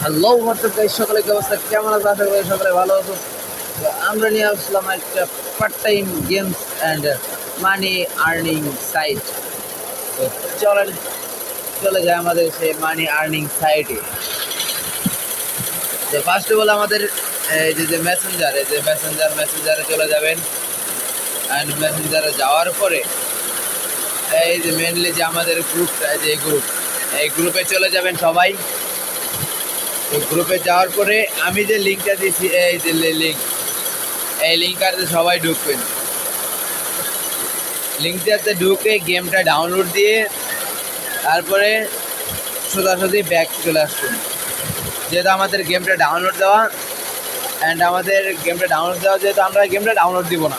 Hello WhatsApp guys, সকলে কি অবস্থা, কেমন আছে? আশা করি সকলে ভালো আছো। তো আমরা নিয়ে আসলাম একটা part time games and money earning site. তো চলেন চলে যায় আমাদের সেই মানি আর্নিং সাইটে। যে ফার্স্ট অফ অল আমাদের এই যে মেসেঞ্জারে চলে যাবেন। অ্যান্ড মেসেঞ্জারে যাওয়ার পরে এই যে মেনলি যে আমাদের গ্রুপটা, যে এই গ্রুপে চলে যাবেন সবাই। তো গ্রুপে যাওয়ার পরে আমি যে লিঙ্কটা দিয়েছি, এই যে লিঙ্কটাতে সবাই ঢুকবেন। লিঙ্কটাতে ঢুকে গেমটা ডাউনলোড দিয়ে তারপরে সোজাসুজি ব্যাক চলে আসবেন। যেহেতু আমাদের গেমটা ডাউনলোড দেওয়া যেহেতু আমরা গেমটা ডাউনলোড দিব না,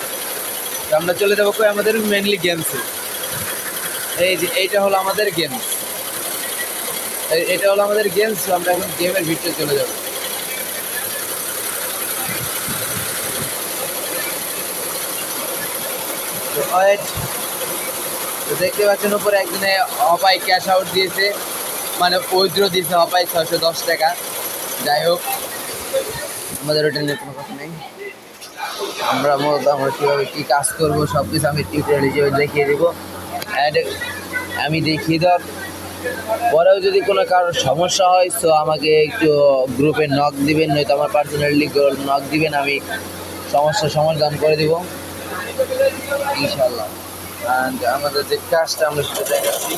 তো আমরা চলে যাবো আমাদের মেনলি গেমসে। এই যে এইটা হলো আমাদের গেমস, আমরা এখন গেমের ভিতরে চলে যাবো। তো দেখতে পাচ্ছেন উপরে একদিনে অপায় ক্যাশ আউট দিয়েছে, মানে উইথড্র দিয়েছে অপায় 610 টাকা। যাই হোক, আমাদের ওটা নিয়ে কোনো কথা নেই। আমরা কীভাবে কী কাজ করবো সব কিছু আমি টিউটোরিয়াল হিসেবে দেখিয়ে দেবো। অ্যান্ড আমি দেখিয়ে দেওয়ার পরেও যদি কোনো কারোর সমস্যা হয় তো আমাকে একটু গ্রুপে নক দিবেন, নয়তো আমার পার্সোনালি নক দিবেন, আমি সমস্যার সমাধান করে দেবো ইনশাল্লাহ। অ্যান্ড আমাদের যে কাজটা আমরা সেটা দেখাচ্ছি।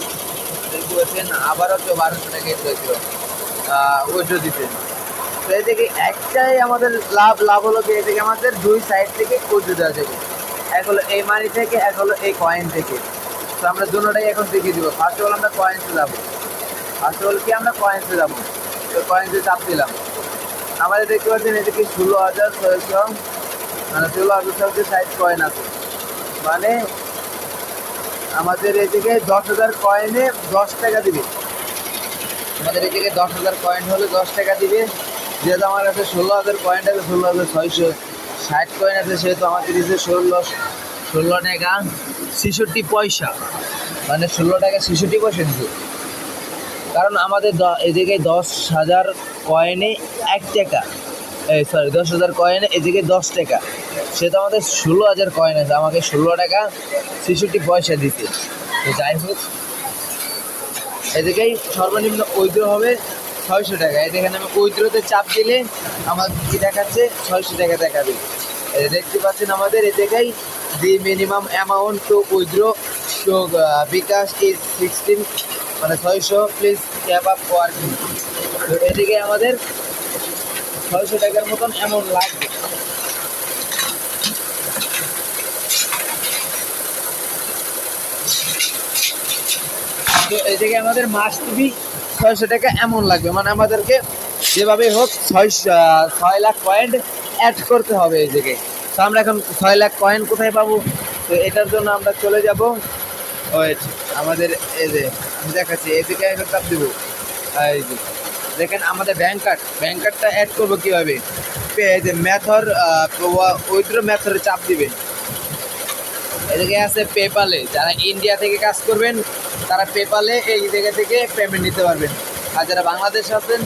দেখবেন আবারও কেউ 1200 টাকা হয়েছিল উইথড্র দিতে। তো এই থেকে একটাই আমাদের লাভ হলো কি, এই থেকে আমাদের দুই সাইড থেকে উইথড্র দেওয়া যাবে। এক হলো এই মানি থেকে, এক হলো এই কয়েন থেকে। তো আমরা দুটোটাই এখন দেখিয়ে দিব। ফার্স্ট অফ অল আমরা কয়েন্সে যাবো। তো কয়েন্সে চাপ দিলাম। আমাদের দেখতে পাচ্ছেন এদিকে 16,600, মানে 16,660 কয়েন আছে। মানে আমাদের এদিকে 10,000 কয়েনে 10 টাকা দিবে। আমাদের এদিকে 10,000 কয়েন হলে 10 টাকা দিবে। যেহেতু আমার কাছে 16,000 কয়েন আছে, 16,660 কয়েন আছে, সেহেতু আমাদের দিচ্ছে 16 টাকা 66 পয়সা, মানে 16 টাকা 66 পয়সা দিচ্ছে। কারণ আমাদের এদিকে 10,000 কয়েনে 1 টাকা, 10,000 কয়েনে এদিকে 10 টাকা, সেটা আমাদের 16,000 কয়েন আছে, আমাকে 16 টাকা 66 পয়সা দিতে। তো যাই হোক, এদিকেই সর্বনিম্ন উইথড্র হবে 600 টাকা। এখানে আমি উইথড্রতে চাপ দিলে আমার কি দেখাচ্ছে, 600 টাকা দেখাবে। দেখতে পাচ্ছেন আমাদের এদিকেই the minimum amount to withdraw to bKash is 16, মানে 600, প্লিজ ক্যাপ আপ ওয়ার্কিং। তো এদিকে আমাদের 600 টাকার মতন অ্যামাউন্ট লাগবে। তো এদিকে আমাদের মাস টিভি 600 টাকা এমন লাগবে, মানে আমাদেরকে যেভাবে হোক 6 লাখ পয়েন্ট অ্যাড করতে হবে এই জায়গায়। তো আমরা এখন 6 লাখ কয়েন কোথায় পাবো? তো এটার জন্য আমরা চলে যাব ওয়েট, আমাদের এই যে আমি দেখাচ্ছি, এদিকে একটা চাপ দেবো। এই যে দেখেন আমাদের ব্যাংক কার্ডটা অ্যাড করবো কীভাবে, এই যে মেথড উইথড্র মেথডে চাপ দিবেন। এদিকে আছে পেপালে, যারা ইন্ডিয়া থেকে কাজ করবেন তারা পেপালে এই জায়গা থেকে পেমেন্ট নিতে পারবেন। আর যারা বাংলাদেশে আছেন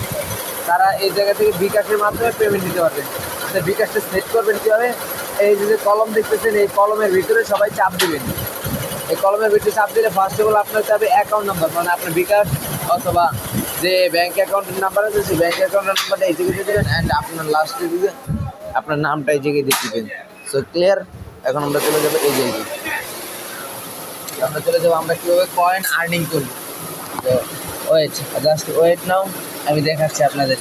তারা এই জায়গা থেকে বিকাশের মাধ্যমে পেমেন্ট নিতে পারবেন। তো বিকাশটা সেট করবেন কীভাবে, এই যে কলম দেখতেছেন, এই কলমের ভিতরে সবাই চাপ দিবেন। এই কলমের ভিতরে চাপ দিলে ফার্স্ট অফ অল আপনার চাবে অ্যাকাউন্ট নাম্বার, মানে আপনার বিকাশ অথবা যে ব্যাঙ্ক অ্যাকাউন্টের নাম্বার আছে সেই ব্যাঙ্ক অ্যাকাউন্টের নাম্বারটা এই জায়গায় দিয়ে দেবেন। অ্যান্ড আপনার লাস্টে দিবেন আপনার নামটা এই জায়গায় দিয়ে দেবেন। So clear. এখন আমরা চলে যাবো এই জায়গায়, আমরা কীভাবে কয়েন আর্নিং করব। তো ওয়েট নাও, আমি দেখাচ্ছি আপনাদের।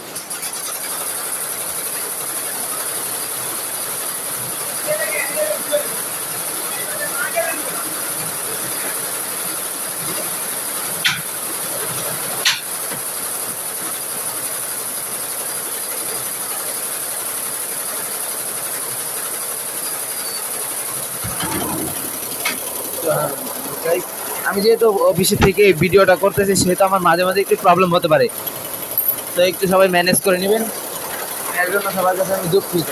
আমি যেহেতু অফিসের থেকে ভিডিওটা করতেছি, সেহেতু আমার মাঝে মাঝে একটু প্রবলেম হতে পারে, তো একটু সবাই ম্যানেজ করে নেবেন, এর জন্য সবার কাছে আমি দুঃখিত।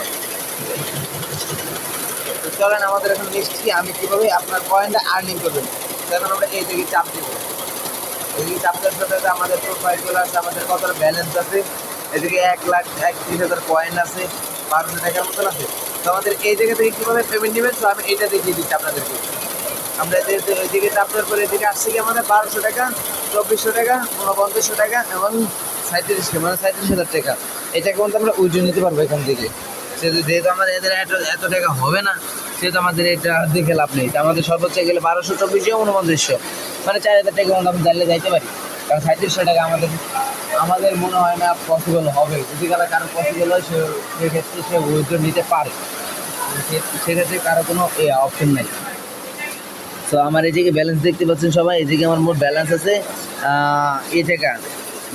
তো চলেন আমাদের এখন মিষ্টি আমি কীভাবে আপনার কয়েনটা আর্নিং করবেন। এখন আমরা এই দিকে চাপ দেবো, এই দিকে চাপ দেওয়ার সাথে আমাদের প্রোফাইল চলে আসছে, আমাদের কতটা ব্যালেন্স আছে এদিকে 1,31,000 কয়েন আছে, 1200 টাকার মতন আছে। তো আমাদের এই জায়গা থেকে কীভাবে পেমেন্ট নেবেন, তো আমি এইটা দেখিয়ে দিচ্ছি আপনাদেরকে। আমরা এদিকে চাপ দেওয়ার পরে এদিকে আসছে কি আমাদের 1200 টাকা, 2400 টাকা, 4900 টাকা এবং 37 মানে 37,000 টাকা। এটাকে কিন্তু আমরা উইথড্র নিতে পারবো এখান থেকে। যেহেতু আমাদের এদের এত টাকা হবে না, সেহেতু আমাদের এটা দেখে লাভ নেই। আমাদের সর্বোচ্চ গেলে 1200, 2400, 4900 মানে 4000 টাকা মতো আমরা চাইলে যাইতে পারি। কারণ 3700 টাকা আমাদের মনে হয় না পসিবল হবে। যদি কারো পসিবল হয় সেক্ষেত্রে সে উইথড্র নিতে পারে, সেক্ষেত্রে কারো কোনো অপশন নেই। তো আমার এই দিকে ব্যালেন্স দেখতে পাচ্ছেন সবাই, এদিকে আমার মোট ব্যালেন্স আছে এই টাকা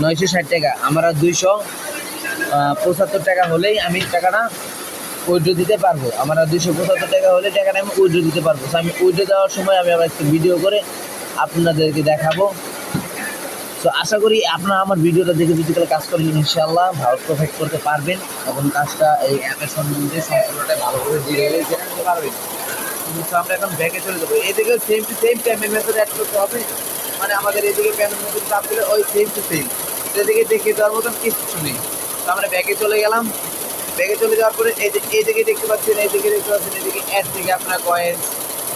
960 টাকা। আমরা 275 টাকা হলেই আমি টাকাটা উইথড্র দিতে পারবো। আমরা 275 টাকা হলে টাকাটা আমি উইথড্র দিতে পারবো। তো আমি উইথড্র দেওয়ার সময় আমি আবার একটু ভিডিও করে আপনাদেরকে দেখাবো। তো আশা করি আপনারা আমার ভিডিওটা দেখে যদি কাজ করেন ইনশাআল্লাহ ভালো প্রফিট করতে পারবেন এবং কাজটা এই অ্যাপের সম্বন্ধে সম্পূর্ণটাই ভালোভাবে জেনে নিতে পারবেন। তো আমরা এখন ব্যাকে চলে যাবো। এদিকে same to same payment method add করতে হবে, মানে আমাদের এদিকে পেমেন্ট মেথড চাপ দিলে ওই সেম টু সেম, এদিকে দেখিয়ে দেওয়ার মতন কিছু নেই। তো আমরা ব্যাকে চলে গেলাম। ব্যাকে চলে যাওয়ার পরে এইদিকে দেখতে পাচ্ছেন, এদিকে অ্যাড থেকে আপনার কয়েন্স,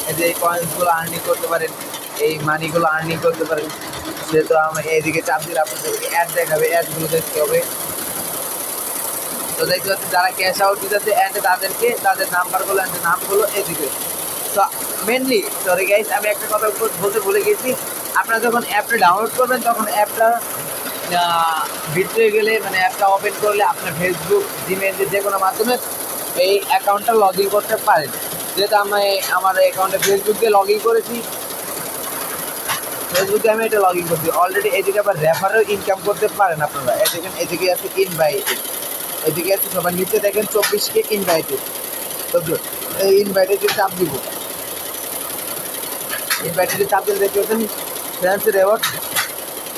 এই যে কয়েন্সগুলো আর্নিং করতে পারেন, এই মানিগুলো আর্নিং করতে পারেন। সেহেতু আমরা এইদিকে চাপ দিলে আপনাদেরকে অ্যাড দেখাবে, অ্যাডগুলো দেখতে হবে। তো দেখতে পাচ্ছেন যারা ক্যাশ আউট দিতেছে অ্যান্ড তাদের নামগুলো এদিকে। তো মেনলি সরি গাইস, আমি একটা কথা বলতে ভুলে গেছি। আপনারা যখন অ্যাপটা ডাউনলোড করবেন তখন অ্যাপটা ভিতরে গেলে মানে অ্যাপটা ওপেন করলে আপনার ফেসবুক, জিমেল যে কোনো মাধ্যমে এই অ্যাকাউন্টটা লগ ইন করতে পারেন। যেহেতু আমি আমার অ্যাকাউন্টে ফেসবুক দিয়ে লগ ইন করেছি, ফেসবুকে আমি এটা লগ ইন করছি অলরেডি। এদিকে আবার রেফারেও ইনকাম করতে পারেন আপনারা। এদিকে আছে ইনভাইটেড, এদিকে আছে সবার নিচে দেখেন 24K ইনভাইটেড। তো এই ইনভাইটেডে চাপ দিব, ইনভাইটেডে চাপ দিলে দেখতে পাচ্ছেন ফ্রেন্ডস রেওয়ার্ড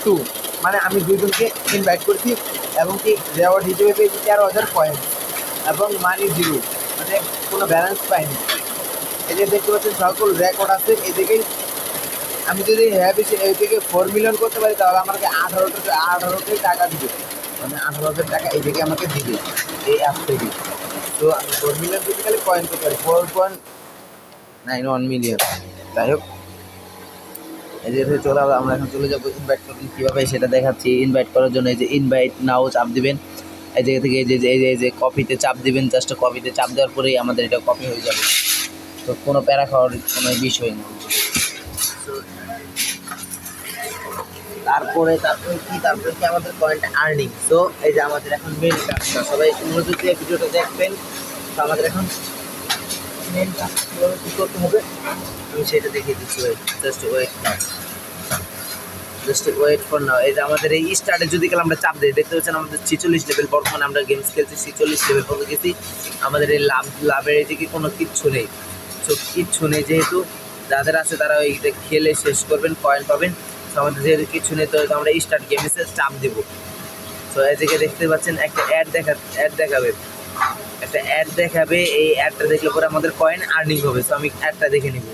2, মানে আমি দুজনকে ইনভাইট করছি এবং কি রেওয়ার্ড হিসেবে পেয়েছি 13,000 কয়েন এবং মানি 0, মানে কোনো ব্যালেন্স পাইনি। এই যে দেখতে পাচ্ছেন সকল রেকর্ড আছে। এদিকে আমি যদি এইদিকে 4 মিলিয়ন করতে পারি তাহলে আমাকে 18 টাকা দিবে, মানে 18,000 টাকা এইদিকে আমাকে দিবে এই অ্যাপ থেকে। তো আমি 4 মিলিয়ন যদি খালি কয়েন করতে পারি, 4.91 মিলিয়ন। যাই হোক, এই যে আমরা এখন চলে যাবো ইনভাইট করবেন কীভাবে সেটা দেখাচ্ছি। ইনভাইট করার জন্য এই যে ইনভাইট নাও চাপ দিবেন, এই জায়গা থেকে এই যে কপিতে চাপ দিবেন। জাস্ট কপিতে চাপ দেওয়ার পরেই আমাদের এটা কপি হয়ে যাবে। তো কোনো প্যারা খাওয়ার কোনো বিষয় না। তারপরে কি আমাদের পয়েন্ট আর্নিং। তো এই যে আমাদের এখন মেন কাজটা, সবাই মনোযোগ দিয়ে ভিডিওটা দেখবেন। তো আমাদের এখন মেন কাজ কী করতে হবে আমি সেটা দেখিয়ে দিচ্ছি। Just wait for now. এই যে আমাদের এই স্টার্টে যদি গেলে আমরা চাপ দিই, দেখতে পাচ্ছেন আমাদের 46 লেভেল, বর্তমানে আমরা গেমস খেলছি 46 লেভেল পর্যন্ত গেছি। আমাদের এই লাভের এদিকে কোনো কিচ্ছু নেই, কিচ্ছু নেই। যেহেতু যাদের আছে তারা এইটা খেলে শেষ করবেন, কয়েন পাবেন। তো আমাদের যেহেতু কিচ্ছু নেই, তো আমরা স্টার্ট গেমসে চাপ দেবো। তো এদিকে দেখতে পাচ্ছেন একটা অ্যাড দেখাবে, একটা অ্যাড দেখাবে। এই অ্যাডটা দেখলে পরে আমাদের কয়েন আর্নিং হবে। তো আমি অ্যাডটা দেখে নিব,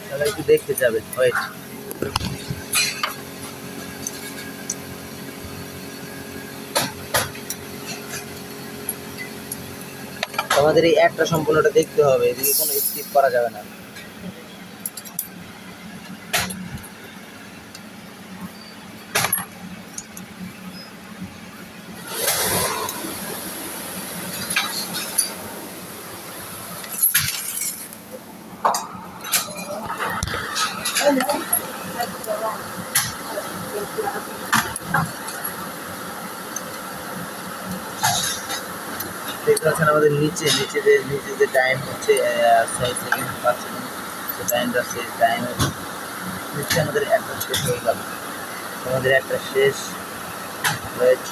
তাহলে একটু দেখতে যাবেন। ওয়েট, আমাদের এই অ্যাডটা সম্পূর্ণটা দেখতে হবে, এদিকে কোনো স্কিপ করা যাবে না। দেখতে পাচ্ছেন আমাদের নিচে যে টাইম হচ্ছে 6 সেকেন্ড পাচ্ছেন, তো টাইমটা আছে, টাইমের নিচে আমাদের একটা শেষ হয়ে গেল। আমাদের একটা শেষ। ওয়েট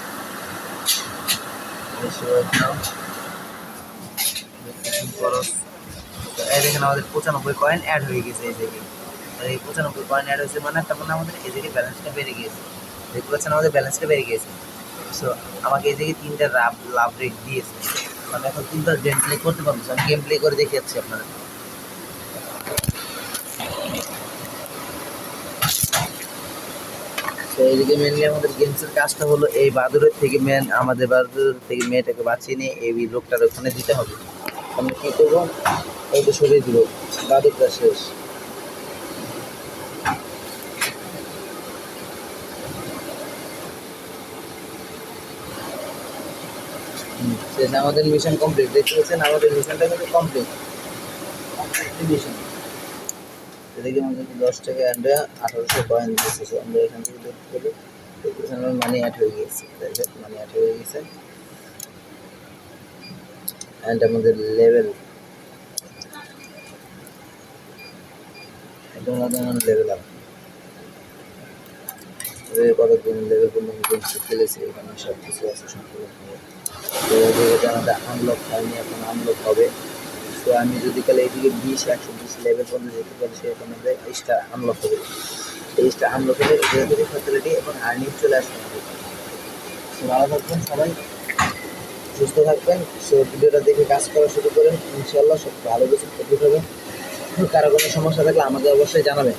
নাও, এই দেখেন আমাদের 95 কয়েন অ্যাড হয়ে গেছে। এই জায়গায় এই 95 কয়েন অ্যাড হয়েছে, মানে তার মানে আমাদের এই জায়গায় ব্যালেন্সটা বেড়ে গিয়েছে। দেখতে পাচ্ছেন আমাদের ব্যালেন্সটা বেড়ে গিয়েছে। সো আমাকে এই জায়গায় 3টা লাভ রেট দিয়েছে। আমি এখন 3টা গেম প্লে করতে পারবো। আমি গেম প্লে করে দেখাচ্ছি আপনাদের। তো এইদিকে মেনলি আমাদের গেমসের কাজটা হলো এই বাদুরের থেকে আমাদের বাদুরের থেকে মেয়েটাকে বাঁচিয়ে নিয়ে এই লোকটার ওখানে দিতে হবে। আমরা কী করবো, ওইটা সরিয়ে দিব, বাদুরটা শেষ। শেষ, আমাদের মিশন কমপ্লিট। দেখতে পাচ্ছেন আমাদের মিশনটা কিন্তু কমপ্লিট মিশন। এদিকে আমাদের 10 টাকা অ্যান্ড 1800 কয়েন দিতেছে। আমরা এখান থেকে দেখতে পেলে দেখতেছেন আমার মানি অ্যাড হয়ে গিয়েছে, মানি অ্যাড হয়ে গেছে। অ্যান্ড আমাদের লেভেল একদম লেভেল আপ, কতদিন লেভেল পর্যন্ত গেমস খেলেছি, এখানে সব কিছু আছে সম্পূর্ণ। এটা আমাদের আনলক হয়নি, এখন আনলক হবে। তো আমি যদি কালে এইদিকে 20-120 লেভেল পর্যন্ত যেতে পারি, সেরকম আমাদের 23টা আনলক হবে। 23টা আনলক হলে এদের ফ্যাসিলিটি এবং আর্নিং চলে আসবে। ভালো থাকবেন সবাই, সুস্থ থাকবেন। সো ভিডিওটা দেখে কাজ করা শুরু করেন, ইনশাল্লাহ সব ভালো কিছু হবে। কারো কোনো সমস্যা থাকলে আমাকে অবশ্যই জানাবেন।